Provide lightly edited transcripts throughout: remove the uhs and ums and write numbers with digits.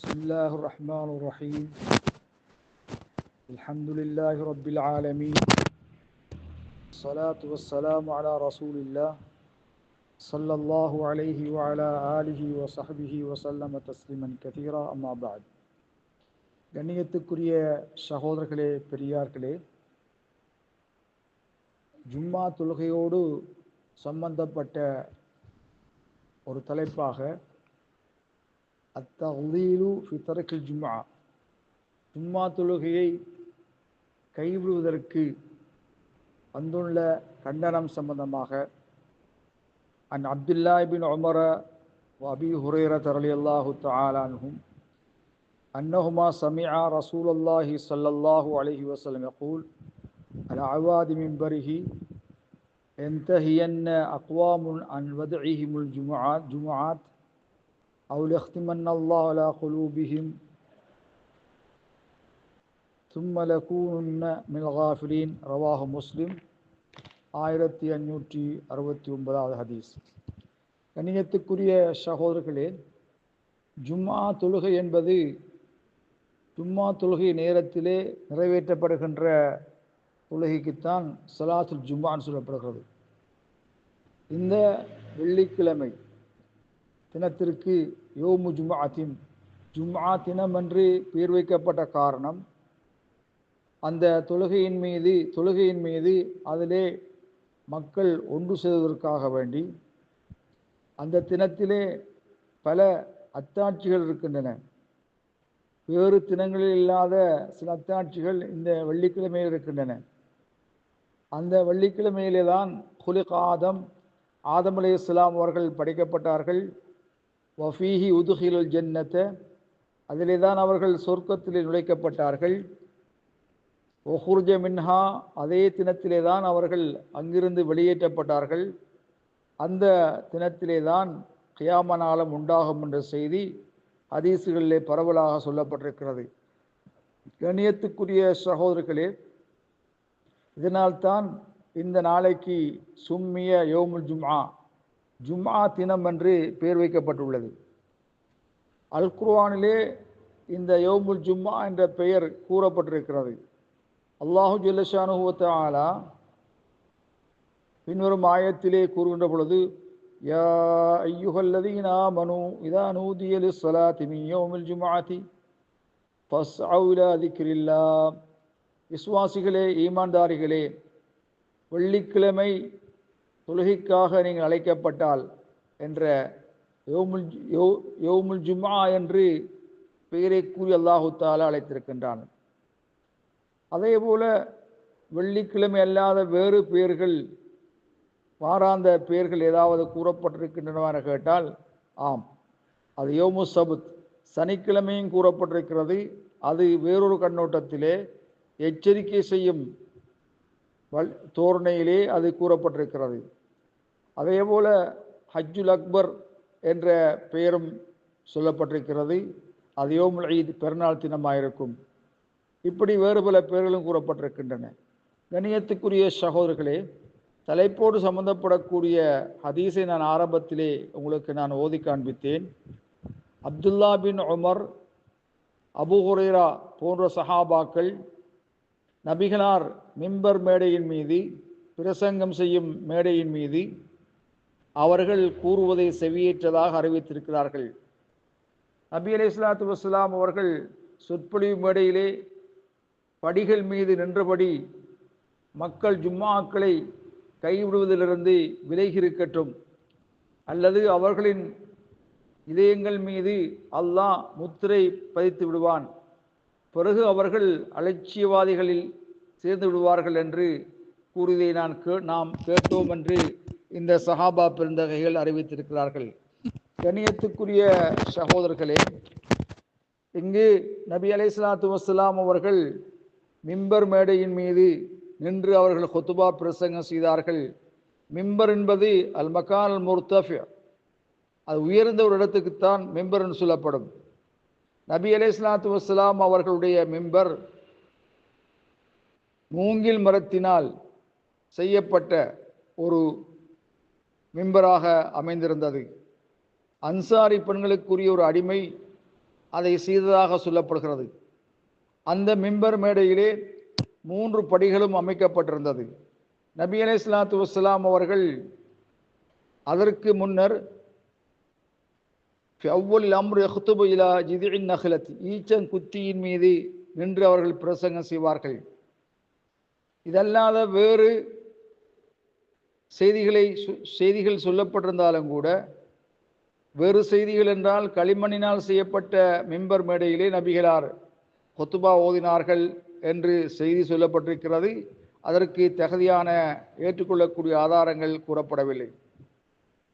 بسم الله الرحمن الرحيم الحمد لله رب العالمين الصلاة والسلام على رسول الله صلى الله عليه وعلى آله وصحبه وسلم تسليما كثيرا أما بعد கண்ணியத்துக்குரிய சகோதரர்களே பெரியார்களே, ஜும்மா தொழுகையோடு சம்பந்தப்பட்ட ஒரு தலைப்பாக அத்தக்லீலு ஃபி தர்கில் ஜும்ஆ, ஜும்மா தொழுகையை கைவிடுவதற்கு வந்துள்ள கண்டனம் சம்பந்தமாக அன் அப்துல்லாஹ் இப்னு உமர வ அபீ ஹுரைரா ரலியல்லாஹு தஆலா அன்ஹும் அன்னஹுமா சமிஅ ரசூலல்லாஹி ஸல்லல்லாஹு அலைஹி வஸல்லம் யகூல் அலா அவாதி மின்பரிஹி ينتهين أقوام عن ودعهم الجمعات أو ليختمن الله على قلوبهم ثم لكونن من الغافلين رواه مسلم 1569 ஹதீஸ். கண்ணியத்துக்குரிய சகோதரர்களே, ஜும்ஆ தொழுகை என்பது ஜும்ஆ தொழுகை நேரத்திலே நிறைவேற்றப்படுகின்ற தொழுகைக்குத்தான் ஸலாத்துல் ஜும்ஆன்னு சொல்லப்படுகிறது. இந்த வெள்ளிக்கிழமை தினத்திற்கு யோமு ஜும்ஆத்தின், ஜும்ஆ தினம் என்று பெயர் வைக்கப்பட்ட காரணம், அந்த தொழுகையின் மீது அதிலே மக்கள் ஒன்று செய்வதற்காக வேண்டி அந்த தினத்திலே பல அத்தாட்சிகள் இருக்கின்றன. வேறு தினங்களில் இல்லாத சில அத்தாட்சிகள் இந்த வெள்ளிக்கிழமையில் இருக்கின்றன. அந்த வெள்ளிக்கிழமையிலே தான் குலிக் ஆதம் அலைஹிஸ்ஸலாம் அவர்கள் படைக்கப்பட்டார்கள். வஃபீஹி உதுகிலுல் ஜன்னத, அதிலே தான் அவர்கள் சொர்க்கத்திலே நுழைக்கப்பட்டார்கள். ஒஹுர்ஜ மின்ஹா, அதே தினத்திலே தான் அவர்கள் அங்கிருந்து வெளியேற்றப்பட்டார்கள். அந்த தினத்திலே தான் கியாம நாளும் உண்டாகும் என்ற செய்தி ஹதீஸுகளிலே பரவலாக சொல்லப்பட்டிருக்கிறது. கண்ணியத்துக்குரிய சகோதரர்களே, இதனால்தான் இந்த நாளைக்கு சும்மிய யோமுல் ஜும்ஆ, ஜும்ஆ தினம் என்று பெயர் வைக்கப்பட்டுள்ளது. அல் குர்ஆனிலே இந்த யோமுல் ஜும்ஆ என்ற பெயர் கூறப்பட்டிருக்கிறது. அல்லாஹு ஜல்ல ஷானுஹு வ தஆலா பின்வரும் ஆயத்திலே கூறுகின்ற பொழுது, யா அய்யுஹல்லதீன ஆமனூ இதா நூதிய லிஸ்ஸலாத்தி மின் யௌமில் ஜும்ஆத்தி ஃபஸ்அவ் இலா திக்ரில்லாஹ், விசுவாசிகளே, ஈமான்தாரிகளே, வெள்ளிக்கிழமை தொழுகைக்காக நீங்கள் அழைக்கப்பட்டால் என்ற யோமுல் ஜும்ஆ என்று பெயரை கூறி அல்லாஹு தஆலா அழைத்திருக்கின்றான். அதே போல வெள்ளிக்கிழமை அல்லாத வேறு பெயர்கள், வாராந்த பெயர்கள் ஏதாவது கூறப்பட்டிருக்கின்றன கேட்டால் ஆம், அது யோமு சபுத், சனிக்கிழமையும் கூறப்பட்டிருக்கிறது. அது வேறொரு கண்ணோட்டத்திலே எச்சரிக்கை செய்யும் தோரணையிலே அது கூறப்பட்டிருக்கிறது. அதே போல ஹஜ்ஜுல் அக்பர் என்ற பெயரும் சொல்லப்பட்டிருக்கிறது. அது யோமுல் ஈத், பெருநாள் தினமாயிருக்கும். இப்படி வேறு பல பெயர்களும் கூறப்பட்டிருக்கின்றன. கண்ணியத்துக்குரிய சகோதரர்களே, தலைப்போடு சம்பந்தப்படக்கூடிய ஹதீஸை நான் ஆரம்பத்திலே உங்களுக்கு நான் ஓதி காண்பித்தேன். அப்துல்லா பின் உமர், அபூ ஹுரைரா போன்ற சஹாபாக்கள் நபிகளார் மிம்பர் மேடையின் மீது, பிரசங்கம் செய்யும் மேடையின் மீது அவர்கள் கூறுவதை செவியேற்றதாக அறிவித்திருக்கிறார்கள். நபி அலைஹிஸ்ஸலாத்து வஸ்ஸலாம் அவர்கள் சொற்பொழிவு மேடையிலே படிகள் மீது நின்றபடி மக்கள் ஜும்மாக்களை கைவிடுவதிலிருந்து விலகி இருக்கட்டும், அல்லது அவர்களின் இதயங்கள் மீது அல்லாஹ் முத்திரை பதித்து விடுவான், பிறகு அவர்கள் அலட்சியவாதிகளில் சேர்ந்து விடுவார்கள் என்று கூறியதை நாம் கேட்டோம் என்று இந்த சஹாபா பெருந்தகைகள் அறிவித்திருக்கிறார்கள். கண்ணியத்துக்குரிய சகோதரர்களே, இங்கு நபி அலைஹிஸ்ஸலாத்து வஸ்ஸலாம் அவர்கள் மிம்பர் மேடையின் மீது நின்று அவர்கள் குத்துபா பிரசங்கம் செய்தார்கள். மிம்பர் என்பது அல் மகான் அல் முர்தஃபி, அது உயர்ந்த ஒரு இடத்துக்குத்தான் மிம்பர் என்று சொல்லப்படும். நபி அலைஹிஸ்ஸலாத்து வஸ்ஸலாம் அவர்களுடைய மிம்பர் மூங்கில் மரத்தினால் செய்யப்பட்ட ஒரு மிம்பராக அமைந்திருந்தது. அன்சாரி பெண்களுக்குரிய ஒரு அடிமை அதை செய்ததாக சொல்லப்படுகிறது. அந்த மிம்பர் மேடையிலே 3 படிகளும் அமைக்கப்பட்டிருந்தது. நபி அலைஹிஸ்ஸலாத்து வஸ்ஸலாம் அவர்கள் அதற்கு முன்னர் அவ்வல் அம்ரு யஹ்துபு இலா ஜிதிஇன் நஹ்லத், ஈச்சங்குத்தியின் மீது நின்று அவர்கள் பிரசங்கம் செய்வார்கள். இதல்லாத வேறு செய்திகள் சொல்லப்பட்டிருந்தாலும் கூட, வேறு செய்திகள் என்றால் களிமண்ணினால் செய்யப்பட்ட மிம்பர் மேடையிலே நபிகளார் ஹுத்பா ஓதினார்கள் என்று செய்தி சொல்லப்பட்டிருக்கிறது. அதற்கு தகுதியான ஏற்றுக்கொள்ளக்கூடிய ஆதாரங்கள் கூறப்படவில்லை.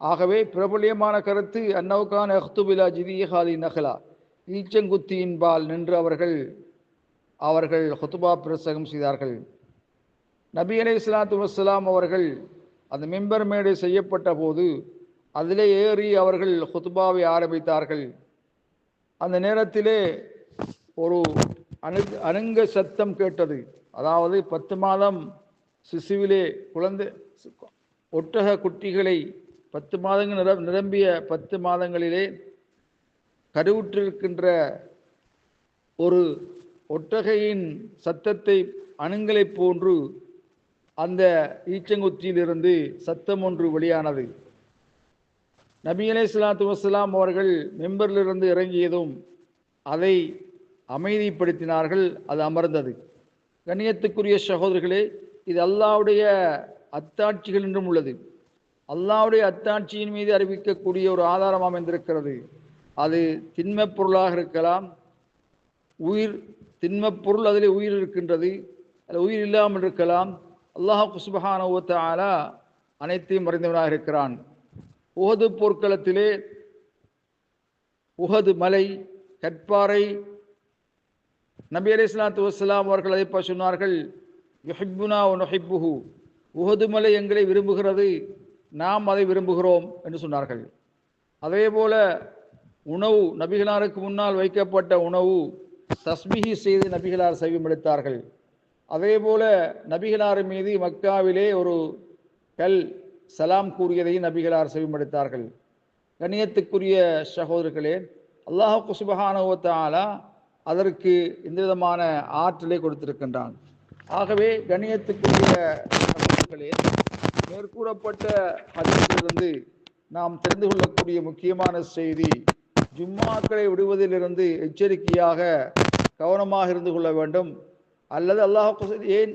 ஆகவே பிரபல்யமான கருத்து அன்னவுக்கான அஹ்துபிலா ஜிதிஹாதி நஹ்லா, ஈச்சங்குத்தியின்பால் நின்று அவர்கள் ஹுத்பா பிரசங்கம் செய்தார்கள். நபி அலைஹிஸ்ஸலாத்து வஸ்ஸலாம் அவர்கள் அந்த மிம்பர் மேடை செய்யப்பட்ட போது அதிலே ஏறி அவர்கள் ஹுத்பாவை ஆரம்பித்தார்கள். அந்த நேரத்திலே ஒரு அணுங்க சத்தம் கேட்டது. அதாவது 10 மாதம் சிசுவிலே குழந்தை ஒட்டக குட்டிகளை 10 மாதங்கள் நிரம்பிய 10 மாதங்களிலே கருவுற்றிருக்கின்ற ஒரு ஒட்டகையின் சத்தத்தை அணுங்களை போன்று அந்த ஈச்சங்குத்தியிலிருந்து சத்தம் ஒன்று வெளியானது. நபி அலைஹிஸ்ஸலாத்து வஸ்ஸலாம் அவர்கள் மெம்பரிலிருந்து இறங்கியதும் அதை அமைதிப்படுத்தினார்கள். அது அமர்ந்தது. கண்ணியத்துக்குரிய சகோதரர்களே, இது அல்லாஹ்வுடைய அத்தாட்சிகள் என்றும் உள்ளது. அல்லாஹ்வுடைய அத்தாட்சியின் மீது அறிவிக்கக்கூடிய ஒரு ஆதாரம் அமைந்திருக்கிறது. அது திண்மப் பொருளாக இருக்கலாம், திண்மப் பொருள் அதிலே உயிர் இருக்கின்றது, அது உயிர் இல்லாமல் இருக்கலாம். அல்லாஹ் சுப்ஹானஹு வ தஆலா அனைத்தையும் அறிந்தவனாக இருக்கிறான். உஹது போர்க்களத்திலே உஹது மலை, கற்பாறை, நபி அலைஹிஸ்ஸலாத்து வஸ்ஸலாம் அவர்கள் அதை சொன்னார்கள், யுஹிப்புனா வ நுஹிப்புஹு, உஹது மலை எங்களை விரும்புகிறது, நாம் அதை விரும்புகிறோம் என்று சொன்னார்கள். அதே போல உணவு, நபிகளாருக்கு முன்னால் வைக்கப்பட்ட உணவு தஸ்பீஹ் செய்து நபிகளார் செவிமடுத்தார்கள். அதே போல நபிகளார் மீது மக்காவிலே ஒரு கல் சலாம் கூறியதை நபிகளார் செவிமடுத்தார்கள். கண்ணியத்துக்குரிய சகோதரர்களே, அல்லாஹ் சுப்ஹானஹு வ தஆலா அதற்கு இந்த விதமான ஆற்றலை கொடுத்திருக்கின்றான். ஆகவே கண்ணியத்துக்குரிய சகோதரர்களே, மேற்கூறப்பட்ட ஹதீஸிலிருந்து நாம் தெரிந்து கொள்ளக்கூடிய முக்கியமான செய்தி, ஜும்மாக்களை விடுவதிலிருந்து எச்சரிக்கையாக கவனமாக இருந்து கொள்ள வேண்டும். அல்லது அல்லாஹ் ஏன்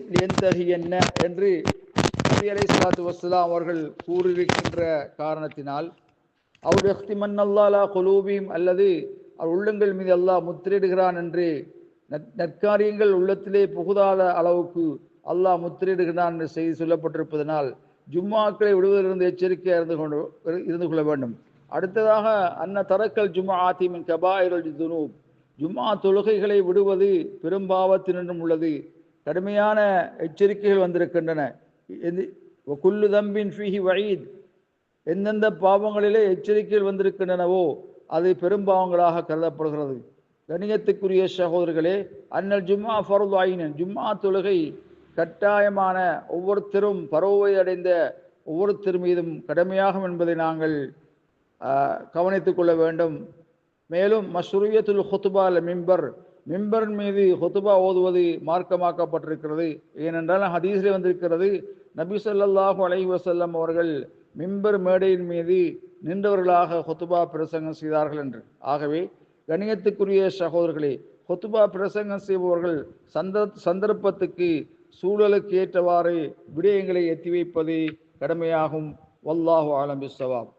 என்ன என்று நபி அலைஹிஸ்ஸலாத்து வஸ்ஸலாம் அவர்கள் கூறியிருக்கின்ற காரணத்தினால், அவருடைய இஹ்திமன்னல்லாஹ் குலூபிஹிம், அல்லது அவர் உள்ளங்கள் மீது அல்லாஹ் முத்திரையிடுகிறான் என்று, நற்காரியங்கள் உள்ளத்திலே புகுதாத அளவுக்கு அல்லாஹ் முத்திரையிடுகிறான் என்று செய்தி சொல்லப்பட்டிருப்பதனால் ஜும்மாக்களை விடுவதிலிருந்து எச்சரிக்கையாக இருந்து கொள்ள வேண்டும். அடுத்ததாக அன்ன தரக்கல் ஜும்ஆத்தி மின் கபாயிருல் துனூப், ஜும்ஆ தொழுகைகளை விடுவது பெரும்பாவத்தினின்றும் உள்ளது. கடுமையான எச்சரிக்கைகள் வந்திருக்கின்றன. குல்லு தம்பின் ஃபீஹி வயீத், எந்தெந்த பாவங்களிலே எச்சரிக்கைகள் வந்திருக்கின்றனவோ அது பெரும்பாவங்களாக கருதப்படுகிறது. கணியத்துக்குரிய சகோதரர்களே, அன்னல் ஜும்ஆ ஃபர்து ஐன், ஜும்ஆ தொழுகை கட்டாயமான, ஒவ்வொருத்தரும் பருவத்தை அடைந்த ஒவ்வொருத்தர் மீதும் கடமையாகும் என்பதை நாங்கள் கவனித்துக் கொள்ள வேண்டும். மேலும் மஷ்ரூயத்துல் ஹுத்பா அல் மிம்பர், மிம்பரின் மீது ஹுத்பா ஓதுவது மார்க்கமாக்கப்பட்டிருக்கிறது. ஏனென்றால் ஹதீஸில் வந்திருக்கிறது, நபி ஸல்லல்லாஹு அலைஹி வஸல்லம் அவர்கள் மிம்பர் மேடையின் மீது நின்றவர்களாக ஹுத்பா பிரசங்கம் செய்தார்கள் என்று. ஆகவே கணியத்துக்குரிய சகோதரர்களே, ஹுத்பா பிரசங்கம் செய்பவர்கள் சந்தர்ப்பத்துக்கு சூழலுக்கு ஏற்றவாறு விடயங்களை எத்தி வைப்பது கடமையாகும். வல்லாஹு ஆலம் பிஸ்ஸவாப்.